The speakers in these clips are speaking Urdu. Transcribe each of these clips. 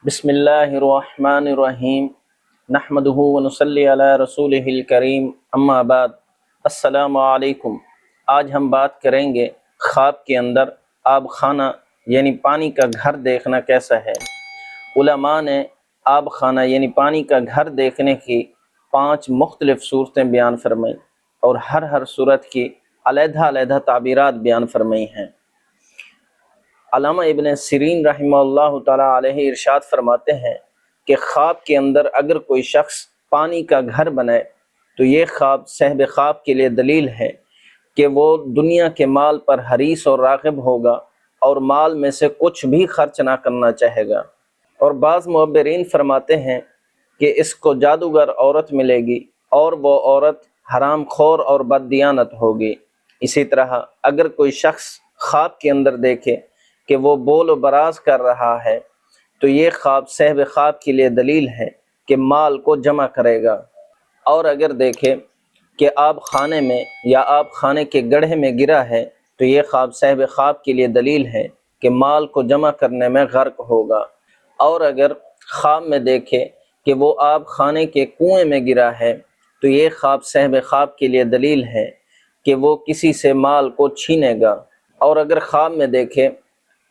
بسم اللہ الرحمن الرحیم نحمدہ ونصلی علی رسولہ الکریم اما بعد السلام علیکم۔ آج ہم بات کریں گے خواب کے اندر آب خانہ یعنی پانی کا گھر دیکھنا کیسا ہے۔ علماء نے آب خانہ یعنی پانی کا گھر دیکھنے کی 5 مختلف صورتیں بیان فرمائیں اور ہر صورت کی علیحدہ علیحدہ تعبیرات بیان فرمائی ہیں۔ علامہ ابن سیرین رحمہ اللہ تعالیٰ علیہ ارشاد فرماتے ہیں کہ خواب کے اندر اگر کوئی شخص پانی کا گھر بنائے تو یہ خواب صاحب خواب کے لیے دلیل ہے کہ وہ دنیا کے مال پر حریص اور راغب ہوگا اور مال میں سے کچھ بھی خرچ نہ کرنا چاہے گا۔ اور بعض معبرین فرماتے ہیں کہ اس کو جادوگر عورت ملے گی اور وہ عورت حرام خور اور بددیانت ہوگی۔ اسی طرح اگر کوئی شخص خواب کے اندر دیکھے کہ وہ بول و براز کر رہا ہے تو یہ خواب صاحب خواب کے لیے دلیل ہے کہ مال کو جمع کرے گا۔ اور اگر دیکھے کہ آب خانے میں یا آب خانے کے گڑھے میں گرا ہے تو یہ خواب صاحب خواب کے لیے دلیل ہے کہ مال کو جمع کرنے میں غرق ہوگا۔ اور اگر خواب میں دیکھے کہ وہ آب خانے کے کنویں میں گرا ہے تو یہ خواب صاحب خواب کے لیے دلیل ہے کہ وہ کسی سے مال کو چھینے گا۔ اور اگر خواب میں دیکھے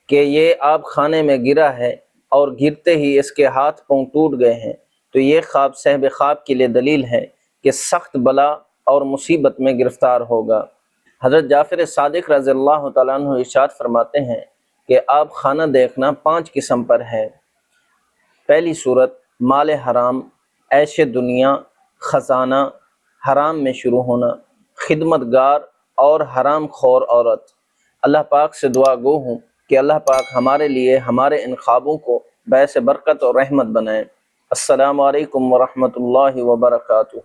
کہ یہ آب خانے میں گرا ہے اور گرتے ہی اس کے ہاتھ پاؤں ٹوٹ گئے ہیں تو یہ خواب صاحب خواب کے لیے دلیل ہے کہ سخت بلا اور مصیبت میں گرفتار ہوگا۔ حضرت جعفر صادق رضی اللہ تعالیٰ عنہ ارشاد فرماتے ہیں کہ آب خانہ دیکھنا 5 قسم پر ہے۔ پہلی صورت مال حرام، عیش دنیا، خزانہ، حرام میں شروع ہونا، خدمت گار اور حرام خور عورت۔ اللہ پاک سے دعا گو ہوں کہ اللہ پاک ہمارے لیے ہمارے ان خوابوں کو باعث برکت اور رحمت بنائے۔ السلام علیکم ورحمۃ اللہ وبرکاتہ۔